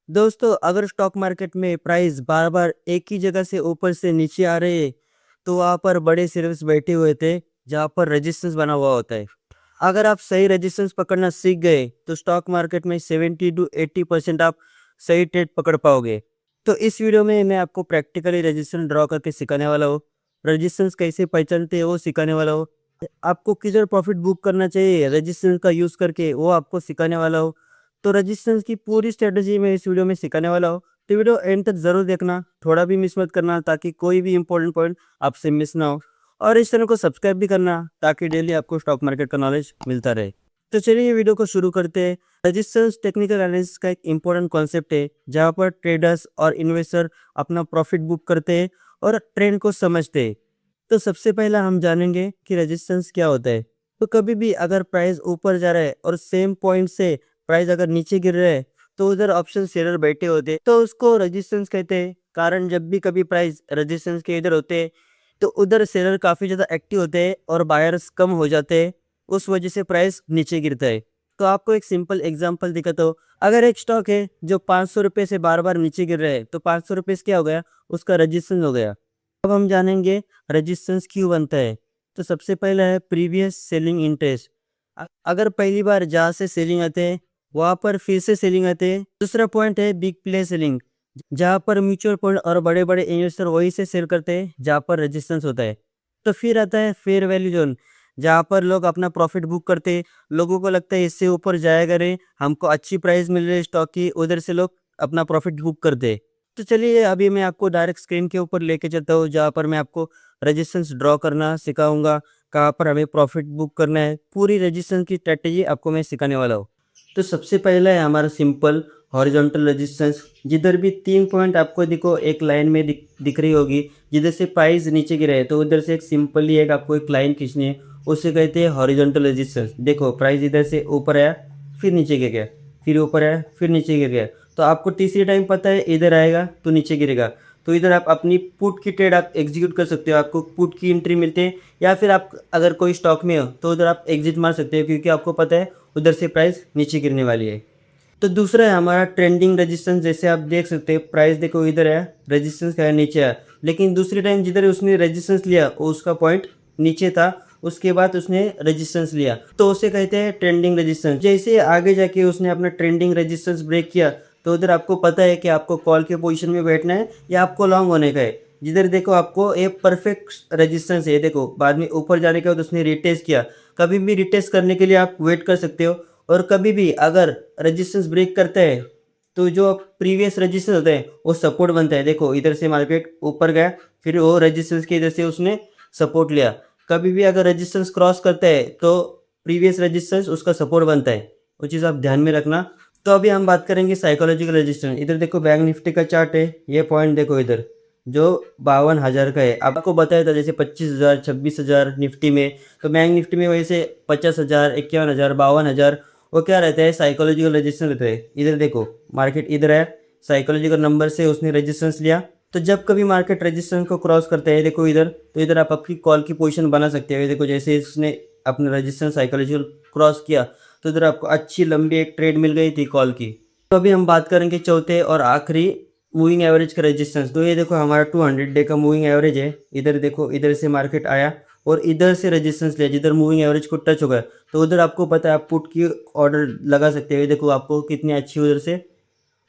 दोस्तों, अगर stock market में प्राइस बार-बार एक ही जगह से ऊपर से नीचे आ रही है, तो वहाँ पर बड़े शेयर्स बैठे हुए थे, जहाँ पर रेजिस्टेंस बना हुआ होता है। अगर आप सही रेजिस्टेंस पकड़ना सीख गए, तो स्टॉक मार्केट में 70 टू 80% आप सही ट्रेड पकड़ पाओगे। तो इस वीडियो में मैं आपको प्रैक्टिकली रेजिस्टेंस ड्रॉ करके सिखाने वाला हूँ। रेजिस्टेंस कैसे पहचानते हैं, वो सिखाने वाला हूँ। आपको किधर प्रॉफिट बुक करना चाहिए, रेजिस्टेंस का यूज़ करके, वो आपको सिखाने वाला हूँ। तो रेजिस्टेंस की पूरी स्ट्रेटजी मैं इस वीडियो में सिखाने वाला हूँ। तो वीडियो एंड तक ज़रूर देखना, थोड़ा भी मिस मत करना ताकि कोई भी इंपॉर्टेंट पॉइंट आपसे मिस ना हो। और इस चैनल को सब्सक्राइब भी करना ताकि डेली आपको स्टॉक मार्केट का नॉलेज मिलता रहे। तो चलिए ये वीडियो को शुरू करते हैं। रेजिस्टेंस टेक्निकल एनालिसिस का एक इंपॉर्टेंट कॉन्सेप्ट है, जहाँ पर ट्रेडर्स और इन्वेस्टर अपना प्रॉफिट बुक करते हैं और ट्रेंड को समझते हैं। तो सबसे पहला हम जानेंगे कि रेजिस्टेंस क्या होता है। तो कभी भी अगर प्राइस ऊपर जा रहा है और सेम पॉइंट से प्राइस अगर नीचे गिर रहा है, तो उधर ऑप्शन शेयर बैठे होते हैं, तो उसको रेजिस्टेंस कहते हैं। कारण जब भी कभी प्राइस रेजिस्टेंस के इधर होते हैं, तो उधर शेयर काफ़ी ज़्यादा एक्टिव होते हैं और बायर्स कम हो जाते हैं। उस वजह से प्राइस नीचे गिरता है। तो आपको एक सिंपल एग्जांपल दिखाता हूँ। अगर एक स्टॉक है जो 500 रुपये से बार बार नीचे गिर रहा है, तो 500 रुपये से क्या हो गया, उसका रेजिस्टेंस हो गया। अब हम जानेंगे रेजिस्टेंस क्यों बनता है। तो सबसे पहला है प्रीवियस सेलिंग इंटरेस्ट। अगर पहली बार जहाँ से सेलिंग आते हैं, वहाँ पर फिर से सेलिंग आते हैं। दूसरा पॉइंट है बिग प्ले सेलिंग, जहाँ पर म्यूचुअल फंड और बड़े बड़े इन्वेस्टर वहीं से सेल करते हैं जहाँ पर रेजिस्टेंस होता है। तो फिर आता है फेयर वैल्यू जोन, जहाँ पर लोग अपना प्रॉफिट बुक करते हैं। लोगों को लगता है इससे ऊपर जाएगा रे, हमको अच्छी प्राइस मिल रही है स्टॉक की, उधर से लोग अपना प्रॉफिट बुक करते हैं। तो चलिए अभी मैं आपको डायरेक्ट स्क्रीन के ऊपर लेके चलता हूँ, जहाँ पर मैं आपको रेजिस्टेंस ड्रॉ करना सिखाऊंगा, कहाँ पर हमें प्रॉफिट बुक करना है। पूरी रेजिस्टेंस की स्ट्रेटेजी आपको मैं सिखाने वाला हूँ। तो सबसे पहला है हमारा सिंपल हॉरिजॉन्टल रेजिस्टेंस। जिधर भी 3 पॉइंट आपको देखो एक लाइन में दिख रही होगी, जिधर से प्राइस नीचे गिरा है, तो उधर से एक सिंपली एक आपको एक लाइन खींचनी है, उसे कहते हैं हॉरिजॉन्टल रेजिस्टेंस। देखो प्राइस इधर से ऊपर आया, फिर नीचे गिर गया, फिर ऊपर आया, फिर नीचे गिर गया। तो आपको तीसरी टाइम पता है इधर आएगा तो नीचे गिरेगा। तो इधर आप अपनी पुट की ट्रेड आप एग्जीक्यूट कर सकते हो, आपको पुट की एंट्री मिलते हैं। या फिर आप अगर कोई स्टॉक में हो तो उधर आप एग्जिट मार सकते हो, क्योंकि आपको पता है उधर से प्राइस नीचे गिरने वाली है। तो दूसरा है हमारा ट्रेंडिंग रेजिस्टेंस। जैसे आप देख सकते हैं प्राइस देखो इधर है, रेजिस्टेंस का है नीचे है, लेकिन दूसरी टाइम जिधर उसने रेजिस्टेंस लिया वो उसका पॉइंट नीचे था, उसके बाद उसने रेजिस्टेंस लिया, तो उसे कहते हैं ट्रेंडिंग रेजिस्टेंस। जैसे आगे जाके उसने अपना ट्रेंडिंग रेजिस्टेंस ब्रेक किया, तो उधर आपको पता है कि आपको कॉल के पोजीशन में बैठना है या आपको लॉन्ग होने का है। जिधर देखो आपको एक परफेक्ट रेजिस्टेंस है, देखो बाद में ऊपर जाने के बाद उसने रिटेस्ट किया। कभी भी रिटेस्ट करने के लिए आप वेट कर सकते हो। और कभी भी अगर रेजिस्टेंस ब्रेक करता है, तो जो प्रीवियस रेजिस्टेंस होता है वो सपोर्ट बनता है। देखो इधर से मार्केट ऊपर गया, फिर वो रेजिस्टेंस के इधर से उसने सपोर्ट लिया। कभी भी अगर रेजिस्टेंस क्रॉस करता है, तो प्रीवियस रेजिस्टेंस उसका सपोर्ट बनता है। वो चीज़ आप ध्यान में रखना। तो अभी हम बात करेंगे साइकोलॉजिकल रेजिस्टेंस। इधर देखो बैंक निफ्टी का चार्ट है, ये पॉइंट देखो इधर जो 52,000 का है। आपको बताया था जैसे 25,000 26,000 निफ्टी में, तो बैंक निफ्टी में वैसे 50,000 51,000 52,000 वो क्या रहता है, साइकोलॉजिकल रेजिस्टेंस रहता है। इधर देखो मार्केट इधर है, साइकोलॉजिकल नंबर से उसने रेजिस्टेंस लिया। तो जब कभी मार्केट रेजिस्टेंस को क्रॉस करता है, देखो इधर, तो इधर आप अपनी कॉल की पोजीशन बना सकते हो। देखो जैसे इसने अपना रेजिस्टेंस साइकोलॉजिकल क्रॉस किया, तो इधर आपको अच्छी लंबी एक ट्रेड मिल गई थी कॉल की। तो अभी हम बात करेंगे चौथे और आखिरी मूविंग एवरेज का रेजिस्टेंस। तो ये देखो हमारा 200 डे का मूविंग एवरेज है। इधर देखो इधर से मार्केट आया और इधर से रेजिस्टेंस लिया, जिधर मूविंग एवरेज को टच होगा, तो उधर आपको पता है आप पुट की ऑर्डर लगा सकते हो। देखो आपको कितनी अच्छी उधर से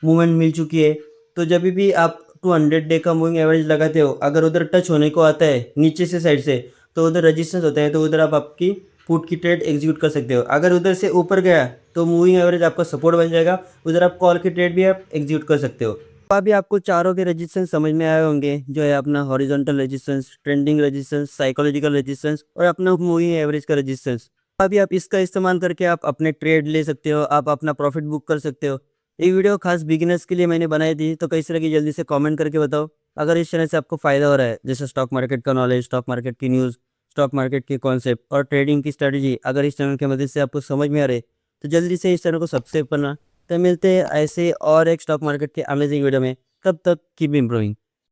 मूवमेंट मिल चुकी है। तो जब भी आप 200 डे का मूविंग एवरेज लगाते हो, अगर उधर टच होने को आता है नीचे से साइड से, तो उधर रेजिस्टेंस होता है, तो उधर आप आपकी पुट की ट्रेड एग्जीक्यूट कर सकते हो। अगर उधर से ऊपर गया तो मूविंग एवरेज आपका सपोर्ट बन जाएगा, उधर आप कॉल की ट्रेड भी आप एग्जीक्यूट कर सकते हो। अभी आपको चारों के रेजिस्टेंस समझ में आए होंगे, जो है अपना horizontal resistance, trending resistance, psychological resistance और अपना मूविंग एवरेज का रेजिस्टेंस। अभी आप इसका इस्तेमाल करके आप अपने ट्रेड ले सकते हो, आप अपना प्रॉफिट बुक कर सकते हो। ये वीडियो खास बिगिनर्स के लिए मैंने बनाई थी, तो कैसी लगी जल्दी से कमेंट करके बताओ। अगर इस चैनल से आपको फ़ायदा हो रहा है, जैसे स्टॉक मार्केट का नॉलेज, स्टॉक मार्केट की न्यूज़, स्टॉक मार्केट के कॉन्सेप्ट और ट्रेडिंग की स्ट्रेटजी, अगर इस चैनल की मदद से आपको समझ में आ रहे, तो जल्दी से इस चैनल को सब्सक्राइब करना। तो मिलते हैं ऐसे और एक स्टॉक मार्केट के अमेजिंग वीडियो में। तब तक कीप इम्प्रूविंग।